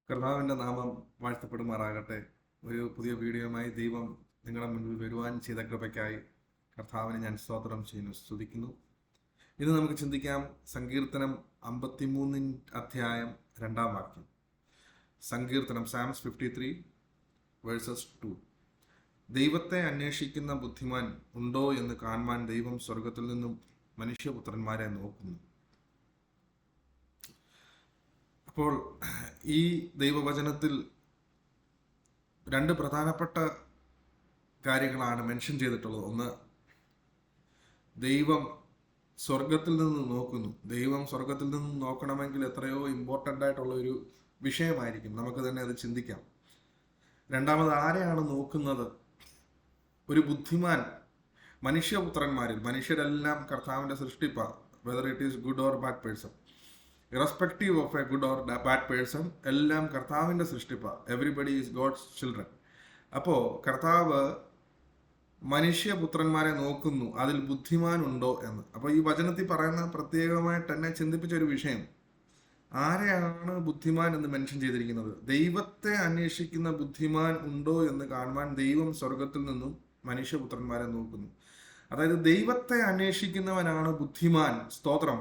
കർത്താവിൻ്റെ നാമം വാഴ്ത്തപ്പെടുമാറാകട്ടെ. ഒരു പുതിയ വീഡിയോയുമായി ദൈവം നിങ്ങളുടെ മുൻപിൽ വരുവാൻ ചെയ്ത കൃപയ്ക്കായി കർത്താവിനെ ഞാൻ സ്തോത്രം ചെയ്യുന്നു, സ്തുതിക്കുന്നു. ഇന്ന് നമുക്ക് ചിന്തിക്കാം സങ്കീർത്തനം 53 അധ്യായം 2-ാം വാക്യം. സങ്കീർത്തനം സാംസ് 53 വേഴ്സസ് 2. ദൈവത്തെ അന്വേഷിക്കുന്ന ബുദ്ധിമാൻ ഉണ്ടോ എന്ന് കാണുവാൻ ദൈവം സ്വർഗത്തിൽ നിന്നും മനുഷ്യപുത്രന്മാരെ നോക്കുന്നു. അപ്പോൾ ഈ ദൈവവചനത്തിൽ രണ്ട് പ്രധാനപ്പെട്ട കാര്യങ്ങളാണ് മെൻഷൻ ചെയ്തിട്ടുള്ളത്. ഒന്ന്, ദൈവം സ്വർഗത്തിൽ നിന്ന് നോക്കുന്നു. ദൈവം സ്വർഗത്തിൽ നിന്ന് നോക്കണമെങ്കിൽ എത്രയോ ഇമ്പോർട്ടൻ്റ് ആയിട്ടുള്ള ഒരു വിഷയമായിരിക്കും, നമുക്ക് തന്നെ അത് ചിന്തിക്കാം. രണ്ടാമത്, ആരെയാണ് നോക്കുന്നത്? ഒരു ബുദ്ധിമാൻ മനുഷ്യപുത്രന്മാരിൽ, മനുഷ്യരെല്ലാം കർത്താവിൻ്റെ സൃഷ്ടിപ്പാണ്, whether it is good or bad person, irrespective of a good or bad person, എല്ലാം കർത്താവിൻ്റെ സൃഷ്ടിപ്പാണ്. Everybody is God's children. അപ്പോൾ കർത്താവ് മനുഷ്യപുത്രന്മാരെ നോക്കുന്നു, അതിൽ ബുദ്ധിമാൻ ഉണ്ടോ എന്ന്. അപ്പോൾ ഈ വചനത്തിൽ പറയുന്ന പ്രത്യേകമായിട്ട് എന്നെ ചിന്തിപ്പിച്ച ഒരു വിഷയം, ആരെയാണ് ബുദ്ധിമാൻ എന്ന് മെൻഷൻ ചെയ്തിരിക്കുന്നത്? ദൈവത്തെ അന്വേഷിക്കുന്ന ബുദ്ധിമാൻ ഉണ്ടോ എന്ന് കാണുവാൻ ദൈവം സ്വർഗത്തിൽ നിന്നും മനുഷ്യപുത്രന്മാരെ നോക്കുന്നു. അതായത് ദൈവത്തെ അന്വേഷിക്കുന്നവനാണ് ബുദ്ധിമാൻ. സ്തോത്രം.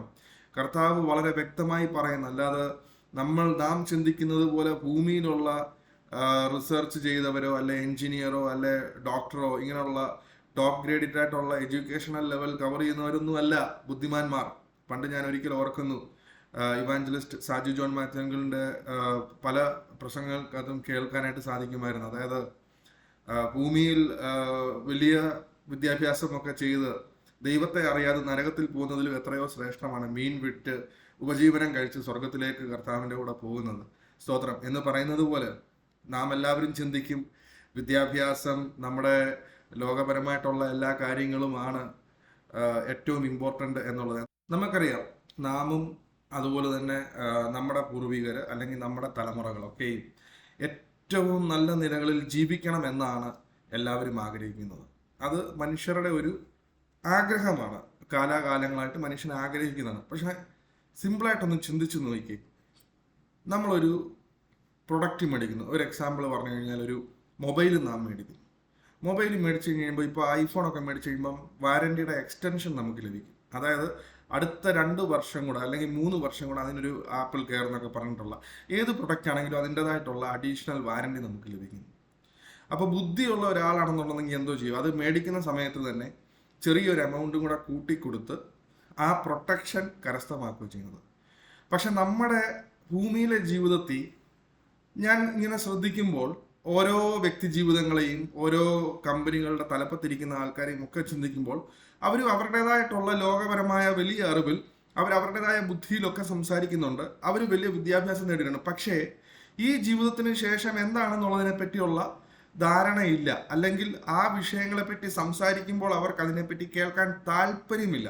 കർത്താവ് വളരെ വ്യക്തമായി പറയുന്നു. അല്ലാതെ നാം ചിന്തിക്കുന്നത് പോലെ ഭൂമിയിലുള്ള റിസർച്ച് ചെയ്തവരോ അല്ലെ എഞ്ചിനീയറോ അല്ലെ ഡോക്ടറോ ഇങ്ങനെയുള്ള ടോപ്പ് ഗ്രേഡഡ് ആയിട്ടുള്ള എഡ്യൂക്കേഷണൽ ലെവൽ കവർ ചെയ്യുന്നവരൊന്നും അല്ല ബുദ്ധിമാന്മാർ. പണ്ട് ഞാൻ ഒരിക്കൽ ഓർക്കുന്നു, ഇവാഞ്ചലിസ്റ്റ് സാജു ജോൺ മാത്യുവിൻ്റെ പല പ്രസംഗങ്ങൾക്കതും കേൾക്കാനായിട്ട് സാധിക്കുമായിരുന്നു. അതായത് ഭൂമിയിൽ വലിയ വിദ്യാഭ്യാസമൊക്കെ ചെയ്ത് ദൈവത്തെ അറിയാതെ നരകത്തിൽ പോകുന്നതിലും എത്രയോ ശ്രേഷ്ഠമാണ് മീൻ വിട്ട് ഉപജീവനം കഴിച്ച് സ്വർഗത്തിലേക്ക് കർത്താവിൻ്റെ കൂടെ പോകുന്നത്. സ്തോത്രം. എന്ന് പറയുന്നത് പോലെ നാം എല്ലാവരും ചിന്തിക്കും വിദ്യാഭ്യാസം നമ്മുടെ ലോകപരമായിട്ടുള്ള എല്ലാ കാര്യങ്ങളുമാണ് ഏറ്റവും ഇമ്പോർട്ടൻ്റ് എന്നുള്ളത്. നമുക്കറിയാം, നാമും അതുപോലെ തന്നെ നമ്മുടെ പൂർവികർ അല്ലെങ്കിൽ നമ്മുടെ തലമുറകളൊക്കെയും ഏറ്റവും നല്ല നിലകളിൽ ജീവിക്കണം എന്നാണ് എല്ലാവരും ആഗ്രഹിക്കുന്നത്. അത് മനുഷ്യരുടെ ഒരു ആഗ്രഹമാണ്, കാലാകാലങ്ങളായിട്ട് മനുഷ്യൻ ആഗ്രഹിക്കുന്നതാണ്. പക്ഷെ സിമ്പിളായിട്ടൊന്ന് ചിന്തിച്ചു നോക്കി, നമ്മളൊരു പ്രൊഡക്റ്റ് മേടിക്കുന്നു. ഒരു എക്സാമ്പിൾ പറഞ്ഞു കഴിഞ്ഞാൽ, ഒരു മൊബൈൽ നാം മേടിക്കുന്നു. മൊബൈൽ മേടിച്ച് കഴിയുമ്പോൾ, ഇപ്പോൾ ഐഫോണൊക്കെ മേടിച്ച് കഴിയുമ്പം വാറൻറ്റിയുടെ എക്സ്റ്റൻഷൻ നമുക്ക് ലഭിക്കും. അതായത് അടുത്ത 2 വർഷം കൂടെ അല്ലെങ്കിൽ 3 വർഷം കൂടെ അതിനൊരു ആപ്പിൾ കെയർ എന്നൊക്കെ പറഞ്ഞിട്ടുള്ള ഏത് പ്രൊഡക്റ്റ് ആണെങ്കിലും അതിൻ്റെതായിട്ടുള്ള അഡീഷണൽ വാറൻറ്റി നമുക്ക് ലഭിക്കുന്നു. അപ്പോൾ ബുദ്ധിയുള്ള ഒരാളാണെന്നുണ്ടെങ്കിൽ എന്തോ ചെയ്യും, അത് മേടിക്കുന്ന സമയത്ത് തന്നെ ചെറിയൊരു എമൗണ്ടും കൂടെ കൂട്ടിക്കൊടുത്ത് ആ പ്രൊട്ടക്ഷൻ കരസ്ഥമാക്കുകയും ചെയ്യുന്നത്. പക്ഷെ നമ്മുടെ ഭൂമിയിലെ ജീവിതത്തിൽ ഞാൻ ഇങ്ങനെ ശ്രദ്ധിക്കുമ്പോൾ ഓരോ വ്യക്തി ജീവിതങ്ങളെയും ഓരോ കമ്പനികളുടെ തലപ്പത്തിരിക്കുന്ന ആൾക്കാരെയും ഒക്കെ ചിന്തിക്കുമ്പോൾ അവർ അവരുടേതായിട്ടുള്ള ലോകപരമായ വലിയ അറിവിൽ അവരുടേതായ ബുദ്ധിയിലൊക്കെ സംസാരിക്കുന്നുണ്ട്, അവർ വലിയ വിദ്യാഭ്യാസം നേടിയിട്ടുണ്ട്. പക്ഷേ ഈ ജീവിതത്തിന് ശേഷം എന്താണെന്നുള്ളതിനെ പറ്റിയുള്ള ധാരണയില്ല, അല്ലെങ്കിൽ ആ വിഷയങ്ങളെപ്പറ്റി സംസാരിക്കുമ്പോൾ അവർക്ക് അതിനെപ്പറ്റി കേൾക്കാൻ താല്പര്യമില്ല.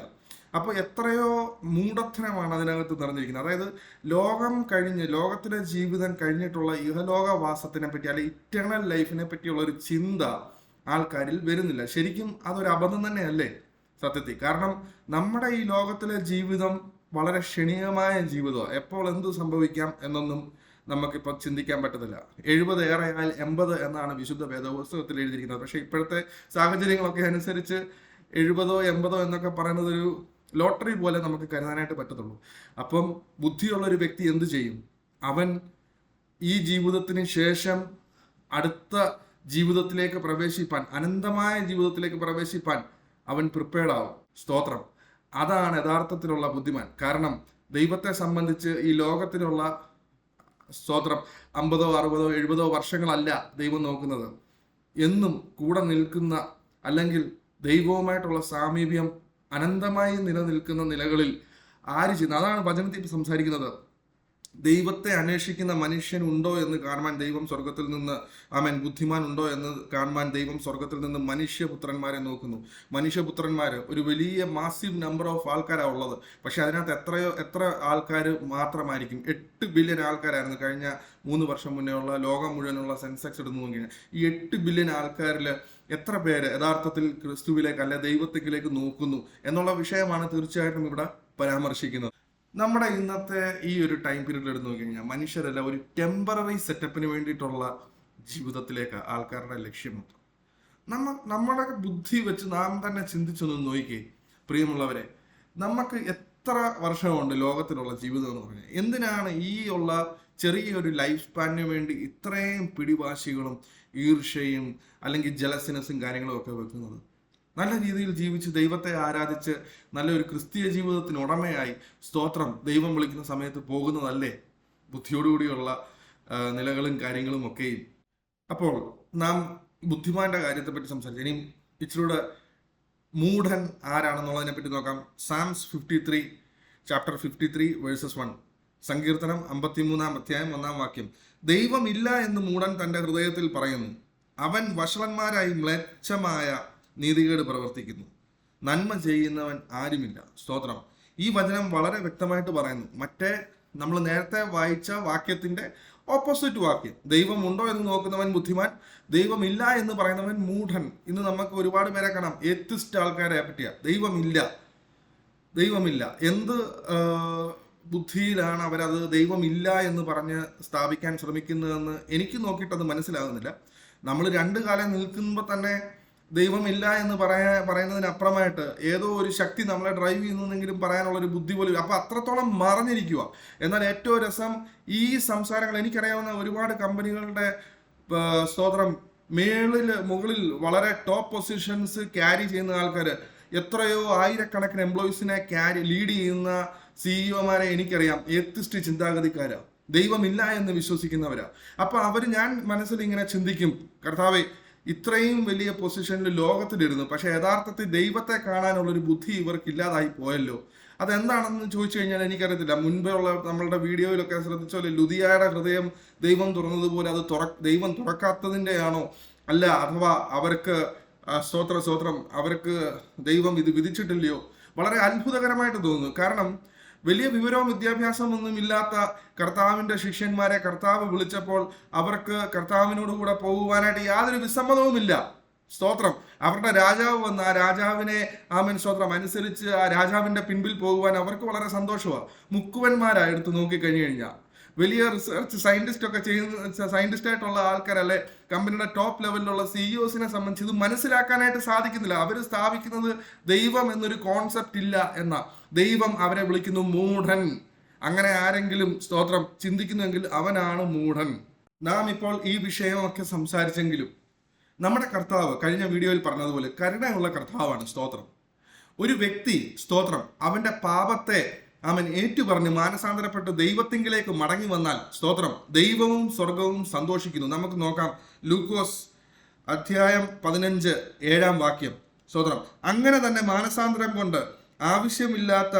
അപ്പോൾ എത്രയോ മൂഢത്തരമാണ് അതിനകത്ത് നിറഞ്ഞിരിക്കുന്നത്. അതായത് ലോകം കഴിഞ്ഞ്, ലോകത്തിലെ ജീവിതം കഴിഞ്ഞിട്ടുള്ള ഇഹലോകവാസത്തിനെ പറ്റി അല്ലെങ്കിൽ ഇറ്റേണൽ ലൈഫിനെ പറ്റിയുള്ള ഒരു ചിന്ത ആൾക്കാരിൽ വരുന്നില്ല. ശരിക്കും അതൊരു അബദ്ധം തന്നെയല്ലേ സത്യത്തിൽ? കാരണം നമ്മുടെ ഈ ലോകത്തിലെ ജീവിതം വളരെ ക്ഷണികമായ ജീവിതമാണ്. എപ്പോൾ എന്ത് സംഭവിക്കാം എന്നൊന്നും നമുക്കിപ്പോൾ ചിന്തിക്കാൻ പറ്റത്തില്ല. 70 ഏറെയാൽ 80 എന്നാണ് വിശുദ്ധ വേദപുസ്തകത്തിൽ എഴുതിയിരിക്കുന്നത്. പക്ഷേ ഇപ്പോഴത്തെ സാഹചര്യങ്ങളൊക്കെ അനുസരിച്ച് 70 80 എന്നൊക്കെ പറയുന്നത് ഒരു ലോട്ടറി പോലെ നമുക്ക് കരുതാനായിട്ട് പറ്റത്തുള്ളൂ. അപ്പം ബുദ്ധിയുള്ള ഒരു വ്യക്തി എന്ത് ചെയ്യും? അവൻ ഈ ജീവിതത്തിന് ശേഷം അടുത്ത ജീവിതത്തിലേക്ക് പ്രവേശിപ്പാൻ, അനന്തമായ ജീവിതത്തിലേക്ക് പ്രവേശിപ്പാൻ അവൻ പ്രിപ്പയർഡ് ആവും. സ്തോത്രം. അതാണ് യഥാർത്ഥത്തിലുള്ള ബുദ്ധിമാൻ. കാരണം ദൈവത്തെ സംബന്ധിച്ച് ഈ ലോകത്തിലുള്ള സ്തോത്രം 50 60 70 വർഷങ്ങളല്ല ദൈവം നോക്കുന്നത്. എന്നും കൂടെ നിൽക്കുന്ന, അല്ലെങ്കിൽ ദൈവവുമായിട്ടുള്ള സാമീപ്യം അനന്തമായി നിലനിൽക്കുന്ന നിലകളിൽ ആര് ചെയ്യുന്നത്? അതാണ് വചനത്തിൽ സംസാരിക്കുന്നത്. ദൈവത്തെ അന്വേഷിക്കുന്ന മനുഷ്യൻ ഉണ്ടോ എന്ന് കാണുവാൻ ദൈവം സ്വർഗത്തിൽ നിന്ന്, ബുദ്ധിമാൻ ഉണ്ടോ എന്ന് കാണുവാൻ ദൈവം സ്വർഗത്തിൽ നിന്ന് മനുഷ്യപുത്രന്മാരെ നോക്കുന്നു. മനുഷ്യപുത്രന്മാർ ഒരു വലിയ മാസീവ് നമ്പർ ഓഫ് ആൾക്കാരാണ് ഉള്ളത്. പക്ഷെ അതിനകത്ത് എത്ര ആൾക്കാർ മാത്രമായിരിക്കും? 8 ബില്യൺ ആൾക്കാരായിരുന്നു കഴിഞ്ഞ 3 വർഷം മുന്നേ ഉള്ള ലോകം മുഴുവനുള്ള സെൻസെക്സ് എടുത്തു നോക്കിയാൽ. ഈ 8 ബില്യൺ ആൾക്കാരിൽ എത്ര പേര് യഥാർത്ഥത്തിൽ ക്രിസ്തുവിലേക്ക് അല്ലെ ദൈവത്തിലേക്ക് നോക്കുന്നു എന്നുള്ള വിഷയമാണ് തീർച്ചയായിട്ടും ഇവിടെ പരാമർശിക്കുന്നത്. നമ്മുടെ ഇന്നത്തെ ഈ ഒരു ടൈം പീരീഡിൽ എടുത്ത് നോക്കിക്കഴിഞ്ഞാൽ മനുഷ്യരെല്ലാം ഒരു ടെമ്പററി സെറ്റപ്പിന് വേണ്ടിയിട്ടുള്ള ജീവിതത്തിലേക്ക് ആൾക്കാരുടെ ലക്ഷ്യം മൊത്തം. നമ്മുടെ ബുദ്ധി വെച്ച് നാം തന്നെ ചിന്തിച്ചൊന്ന് നോക്കിക്കേ പ്രിയമുള്ളവരെ. നമുക്ക് എത്ര വർഷമുണ്ട് ലോകത്തിലുള്ള ജീവിതം എന്ന് പറഞ്ഞാൽ? എന്തിനാണ് ഈ ഉള്ള ചെറിയൊരു ലൈഫ് സ്പാനിന് വേണ്ടി ഇത്രയും പിടിവാശികളും ഈർഷ്യയും അല്ലെങ്കിൽ ജലസിനസും കാര്യങ്ങളും ഒക്കെ വെക്കുന്നത്? നല്ല രീതിയിൽ ജീവിച്ച് ദൈവത്തെ ആരാധിച്ച് നല്ലൊരു ക്രിസ്തീയ ജീവിതത്തിന് ഉടമയായി സ്തോത്രം ദൈവം വിളിക്കുന്ന സമയത്ത് പോകുന്നതല്ലേ ബുദ്ധിയോടുകൂടിയുള്ള നിലകളും കാര്യങ്ങളും ഒക്കെയും. അപ്പോൾ നാം ബുദ്ധിമാന്റെ കാര്യത്തെപ്പറ്റി സംസാരിച്ചു. ഇനിയും ഇച്ചിലൂടെ മൂഢൻ ആരാണെന്നുള്ളതിനെ പറ്റി നോക്കാം. സാംസ് 53 ചാപ്റ്റർ 53 വേഴ്സസ് 1. സങ്കീർത്തനം 53 അധ്യായം 1 വാക്യം. ദൈവമില്ല എന്ന് മൂഢൻ തന്റെ ഹൃദയത്തിൽ പറയുന്നു, അവൻ വഷളന്മാരായി മ്ലേച്ഛമായ നീതികേട് പ്രവർത്തിക്കുന്നു, നന്മ ചെയ്യുന്നവൻ ആരുമില്ല. സ്തോത്രം. ഈ വചനം വളരെ വ്യക്തമായിട്ട് പറയുന്നു. മറ്റേ നമ്മൾ നേരത്തെ വായിച്ച വാക്യത്തിന്റെ ഓപ്പോസിറ്റ് വാക്യം. ദൈവമുണ്ടോ എന്ന് നോക്കുന്നവൻ ബുദ്ധിമാൻ, ദൈവമില്ല എന്ന് പറയുന്നവൻ മൂഢൻ. ഇന്ന് നമുക്ക് ഒരുപാട് പേരെ കാണാം, എത്തിസ്റ്റ് ആൾക്കാരെ പറ്റിയ. ദൈവമില്ല എന്ത് ബുദ്ധിയിലാണ് അവരത് ദൈവമില്ല എന്ന് പറഞ്ഞ് സ്ഥാപിക്കാൻ ശ്രമിക്കുന്നതെന്ന് എനിക്ക് നോക്കിയിട്ടത് മനസ്സിലാകുന്നില്ല. നമ്മൾ രണ്ടു കാലം നിൽക്കുമ്പോൾ തന്നെ ദൈവമില്ല എന്ന് പറയുന്നതിനപ്പുറമായിട്ട് ഏതോ ഒരു ശക്തി നമ്മളെ ഡ്രൈവ് ചെയ്യുന്നെങ്കിലും പറയാനുള്ള ഒരു ബുദ്ധി പോലും. അപ്പൊ അത്രത്തോളം മറഞ്ഞിരിക്കുക. എന്നാൽ ഏറ്റവും രസം ഈ സംസാരങ്ങൾ, എനിക്കറിയാവുന്ന ഒരുപാട് കമ്പനികളുടെ സ്തോത്രം മുകളിൽ വളരെ ടോപ്പ് പൊസിഷൻസ് ക്യാരി ചെയ്യുന്ന ആൾക്കാർ, എത്രയോ ആയിരക്കണക്കിന് എംപ്ലോയീസിനെ ലീഡ് ചെയ്യുന്ന സിഇഒമാരെ എനിക്കറിയാം. എത്തിസ്റ്റ് ചിന്താഗതിക്കാരാ, ദൈവമില്ല എന്ന് വിശ്വസിക്കുന്നവരാ. അപ്പൊ ഞാൻ മനസ്സിൽ ഇങ്ങനെ ചിന്തിക്കും, കർത്താവേ ഇത്രയും വലിയ പൊസിഷനിൽ ലോകത്തിലിരുന്നു, പക്ഷെ യഥാർത്ഥത്തിൽ ദൈവത്തെ കാണാനുള്ളൊരു ബുദ്ധി ഇവർക്ക് ഇല്ലാതായി പോയല്ലോ. അതെന്താണെന്ന് ചോദിച്ചു കഴിഞ്ഞാൽ എനിക്കറിയത്തില്ല. മുൻപേ ഉള്ള നമ്മളുടെ വീഡിയോയിലൊക്കെ ശ്രദ്ധിച്ചോലെ, ലുദിയയുടെ ഹൃദയം ദൈവം തുറന്നതുപോലെ അത് ദൈവം തുറക്കാത്തതിൻ്റെയാണോ? അല്ല, അഥവാ അവർക്ക് സ്തോത്രം അവർക്ക് ദൈവം ഇത് വിധിച്ചിട്ടില്ലയോ? വളരെ അത്ഭുതകരമായിട്ട് തോന്നുന്നു. കാരണം വലിയ വിവരവും വിദ്യാഭ്യാസവും ഒന്നും ഇല്ലാത്ത കർത്താവിന്റെ ശിഷ്യന്മാരെ കർത്താവ് വിളിച്ചപ്പോൾ അവർക്ക് കർത്താവിനോടുകൂടെ പോകുവാനായിട്ട് യാതൊരു വിസമ്മതവുമില്ല. സ്തോത്രം. അവരുടെ രാജാവ് വന്ന് ആ രാജാവിനെ സ്തോത്രം അനുസരിച്ച് ആ രാജാവിന്റെ പിൻപിൽ പോകുവാൻ അവർക്ക് വളരെ സന്തോഷമാണ്. മുക്കുവന്മാരാണ് എടുത്ത് നോക്കിക്കഴിഞ്ഞു കഴിഞ്ഞാൽ. വലിയ റിസർച്ച് സയന്റിസ്റ്റ് ആയിട്ടുള്ള ആൾക്കാരല്ലേ, കമ്പനിയുടെ ടോപ്പ് ലെവലിലുള്ള സിഇഒസിനെ സംബന്ധിച്ച് ഇത് മനസ്സിലാക്കാനായിട്ട് സാധിക്കുന്നില്ല. അവർ സ്ഥാപിക്കുന്നത് ദൈവം എന്നൊരു കോൺസെപ്റ്റ് ഇല്ല എന്ന. ദൈവം അവരെ വിളിക്കുന്നു മൂഢൻ. അങ്ങനെ ആരെങ്കിലും സ്തോത്രം ചിന്തിക്കുന്നെങ്കിൽ അവനാണ് മൂഢൻ. നാം ഇപ്പോൾ ഈ വിഷയമൊക്കെ സംസാരിച്ചെങ്കിലും നമ്മുടെ കർത്താവ് കഴിഞ്ഞ വീഡിയോയിൽ പറഞ്ഞതുപോലെ കരുണയുള്ള കർത്താവാണ്. സ്തോത്രം. ഒരു വ്യക്തി സ്തോത്രം അവന്റെ പാപത്തെ ഏറ്റുപറഞ്ഞ് മാനസാന്തരപ്പെട്ട് ദൈവത്തിങ്കിലേക്ക് മടങ്ങി വന്നാൽ സ്തോത്രം ദൈവവും സ്വർഗവും സന്തോഷിക്കുന്നു. നമുക്ക് നോക്കാം ലൂക്കോസ് അധ്യായം 15 7 വാക്യം. സ്തോത്രം. അങ്ങനെ തന്നെ മാനസാന്തരം കൊണ്ട് ആവശ്യമില്ലാത്ത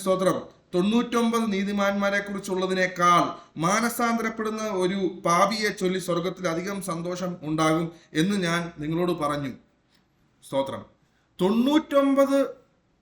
സ്തോത്രം 99 നീതിമാന്മാരെ കുറിച്ചുള്ളതിനേക്കാൾ മാനസാന്തരപ്പെടുന്ന ഒരു പാപിയെ ചൊല്ലി സ്വർഗത്തിൽ അധികം സന്തോഷം ഉണ്ടാകും എന്ന് ഞാൻ നിങ്ങളോട് പറഞ്ഞു. സ്തോത്രം. 99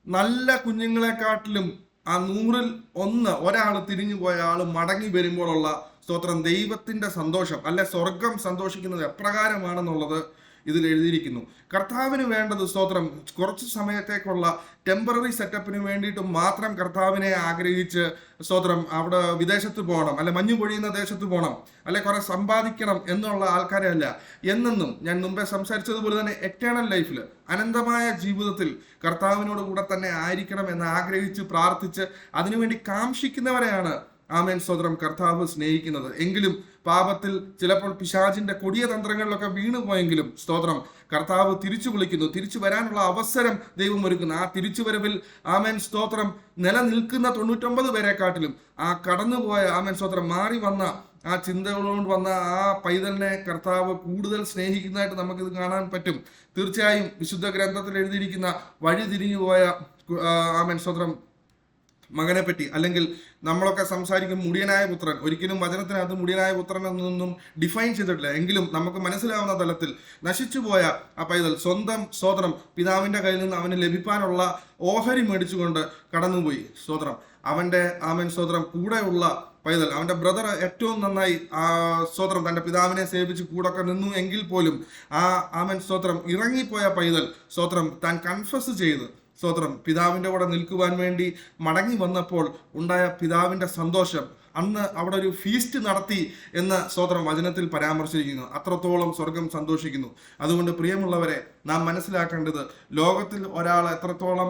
നല്ല കുഞ്ഞുങ്ങളെക്കാട്ടിലും ആ 100ൽ 1 ഒരാൾ തിരിഞ്ഞു പോയ ആൾ മടങ്ങി വരുമ്പോഴുള്ള സ്തോത്രം ദൈവത്തിന്റെ സന്തോഷം, അല്ലെ സ്വർഗം സന്തോഷിക്കുന്നത് എപ്രകാരമാണെന്നുള്ളത് ഇതിൽ എഴുതിയിരിക്കുന്നു. കർത്താവിന് വേണ്ടത് സ്തോത്രം കുറച്ച് സമയത്തേക്കുള്ള ടെമ്പററി സെറ്റപ്പിന് വേണ്ടിയിട്ട് മാത്രം കർത്താവിനെ ആഗ്രഹിച്ച് സ്തോത്രം അവിടെ വിദേശത്ത് പോകണം, അല്ലെ മഞ്ഞു പൊഴിയുന്ന ദേശത്ത് പോകണം, അല്ലെ കുറെ സമ്പാദിക്കണം എന്നുള്ള ആൾക്കാരെ അല്ല. എന്നെന്നും ഞാൻ മുമ്പേ സംസാരിച്ചതുപോലെ തന്നെ എറ്റേണൽ ലൈഫിൽ അനന്തമായ ജീവിതത്തിൽ കർത്താവിനോട് കൂടെ തന്നെ ആയിരിക്കണം എന്ന് ആഗ്രഹിച്ച് പ്രാർത്ഥിച്ച് അതിനുവേണ്ടി കാംക്ഷിക്കുന്നവരെയാണ് സ്തോത്രം കർത്താവ് സ്നേഹിക്കുന്നത്. എങ്കിലും പാപത്തിൽ ചിലപ്പോൾ പിശാചിന്റെ കൊടിയ തന്ത്രങ്ങളിലൊക്കെ വീണുപോയെങ്കിലും സ്തോത്രം കർത്താവ് തിരിച്ചു വിളിക്കുന്നു. തിരിച്ചു വരാനുള്ള അവസരം ദൈവം ഒരുക്കുന്നു. ആ തിരിച്ചുവരവിൽ സ്തോത്രം നിലനിൽക്കുന്ന 99 പേരെക്കാട്ടിലും ആ കടന്നുപോയ സ്തോത്രം മാറി വന്ന ആ ചിന്തകളോട് വന്ന ആ പൈതലിനെ കർത്താവ് കൂടുതൽ സ്നേഹിക്കുന്നതായിട്ട് നമുക്കിത് കാണാൻ പറ്റും. തീർച്ചയായും വിശുദ്ധ ഗ്രന്ഥത്തിൽ എഴുതിയിരിക്കുന്ന വഴി തിരിഞ്ഞുപോയ സ്തോത്രം മകനെ പറ്റി, അല്ലെങ്കിൽ നമ്മളൊക്കെ സംസാരിക്കും മുടിയനായ പുത്രൻ. ഒരിക്കലും വചനത്തിനകത്ത് മുടിയനായ പുത്രൻ എന്നൊന്നും ഡിഫൈൻ ചെയ്തിട്ടില്ല. എങ്കിലും നമുക്ക് മനസ്സിലാവുന്ന തലത്തിൽ നശിച്ചുപോയ ആ പൈതൽ സ്വന്തം സ്തോത്രം പിതാവിന്റെ കയ്യിൽ നിന്ന് അവന് ലഭിക്കാനുള്ള ഓഹരി മേടിച്ചുകൊണ്ട് കടന്നുപോയി. സ്തോത്രം. അവന്റെ സ്തോത്രം കൂടെയുള്ള പൈതൽ, അവന്റെ ബ്രദർ ഏറ്റവും നന്നായി സ്തോത്രം തന്റെ പിതാവിനെ സേവിച്ച് കൂടൊക്കെ നിന്നു എങ്കിൽ പോലും സ്തോത്രം ഇറങ്ങിപ്പോയ പൈതൽ സ്തോത്രം താൻ കൺഫസ് ചെയ്ത് സ്തോത്രം, പിതാവിൻ്റെ കൂടെ നിൽക്കുവാൻ വേണ്ടി മടങ്ങി വന്നപ്പോൾ ഉണ്ടായ പിതാവിൻ്റെ സന്തോഷം, അന്ന് അവിടെ ഒരു ഫീസ്റ്റ് നടത്തി എന്ന് സ്തോത്രം വചനത്തിൽ പരാമർശിക്കുന്നു. അത്രത്തോളം സ്വർഗം സന്തോഷിക്കുന്നു. അതുകൊണ്ട് പ്രിയമുള്ളവരെ, നാം മനസ്സിലാക്കേണ്ടത്, ലോകത്തിൽ ഒരാൾ എത്രത്തോളം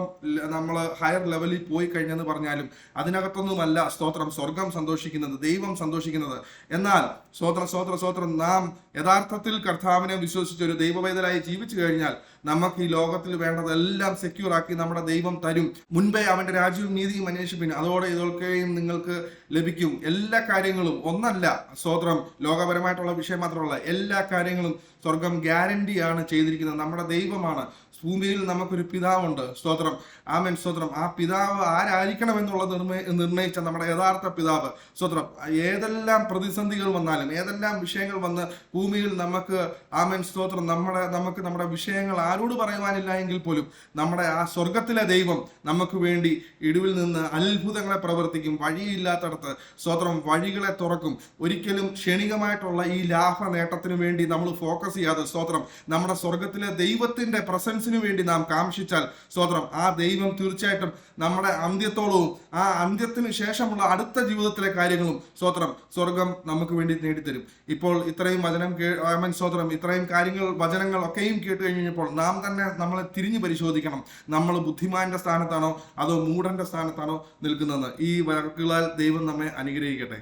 നമ്മൾ ഹയർ ലെവലിൽ പോയി കഴിഞ്ഞെന്ന് പറഞ്ഞാലും അതിനകത്തൊന്നുമല്ല സ്തോത്രം സ്വർഗം സന്തോഷിക്കുന്നത്, ദൈവം സന്തോഷിക്കുന്നത്. എന്നാൽ സ്തോത്രം നാം യഥാർത്ഥത്തിൽ കർത്താവിനെ വിശ്വസിച്ച് ഒരു ദൈവവേദനായി ജീവിച്ചു കഴിഞ്ഞാൽ നമുക്ക് ഈ ലോകത്തിൽ വേണ്ടതെല്ലാം സെക്യൂർ ആക്കി നമ്മുടെ ദൈവം തരും. മുൻപേ അവന്റെ രാജ്യവും നീതിയും അന്വേഷിപ്പിൻ, അതോടെ ഇതൊക്കെയും നിങ്ങൾക്ക് ലഭിക്കും. എല്ലാ കാര്യങ്ങളും ഒന്നല്ല സ്തോത്രം ലോകപരമായിട്ടുള്ള വിഷയം മാത്രമല്ല, എല്ലാ കാര്യങ്ങളും സ്വർഗം ഗ്യാരണ്ടിയാണ് ചെയ്തിരിക്കുന്നത്. നമ്മുടെ ദൈവമാണ്. ഭൂമിയിൽ നമുക്കൊരു പിതാവുണ്ട്. സ്തോത്രം, ആമേൻ. സ്തോത്രം, ആ പിതാവ് ആരായിരിക്കണം എന്നുള്ളത് നിർണയിച്ച നമ്മുടെ യഥാർത്ഥ പിതാവ്. സ്തോത്രം, ഏതെല്ലാം പ്രതിസന്ധികൾ വന്നാലും ഏതെല്ലാം വിഷയങ്ങൾ വന്ന് ഭൂമിയിൽ നമുക്ക് ആമേൻ സ്തോത്രം നമുക്ക് നമ്മുടെ വിഷയങ്ങൾ ആരോട് പറയുവാനില്ല എങ്കിൽ പോലും നമ്മുടെ ആ സ്വർഗത്തിലെ ദൈവം നമുക്ക് വേണ്ടി ഇടിവിൽ നിന്ന് അത്ഭുതങ്ങളെ പ്രവർത്തിക്കും. വഴിയില്ലാത്തടത്ത് സ്തോത്രം വഴികളെ തുറക്കും. ഒരിക്കലും ക്ഷണികമായിട്ടുള്ള ഈ ലാഭ നേട്ടത്തിന് വേണ്ടി നമ്മൾ ഫോക്കസ് ചെയ്യാതെ സ്തോത്രം നമ്മുടെ സ്വർഗത്തിലെ ദൈവത്തിന്റെ പ്രസൻസിന് വേണ്ടി നാം കാംക്ഷിച്ചാൽ സ്തോത്രം ആ ദൈവം തീർച്ചയായിട്ടും നമ്മുടെ അന്ത്യത്തോളവും ആ അന്ത്യത്തിന് ശേഷമുള്ള അടുത്ത ജീവിതത്തിലെ കാര്യങ്ങളും സ്തോത്രം സ്വർഗം നമുക്ക് വേണ്ടി നേടിത്തരും. ഇപ്പോൾ ഇത്രയും വചനം സ്തോത്രം ഇത്രയും കാര്യങ്ങൾ വചനങ്ങൾ ഒക്കെയും കേട്ട് കഴിഞ്ഞപ്പോൾ നാം തന്നെ നമ്മളെ തിരിഞ്ഞു പരിശോധിക്കണം. നമ്മൾ ബുദ്ധിമാന്റെ സ്ഥാനത്താണോ അതോ മൂഢന്റെ സ്ഥാനത്താണോ നിൽക്കുന്നതെന്ന്. ഈ വാക്കുകളാൽ ദൈവം നമ്മെ അനുഗ്രഹിക്കട്ടെ.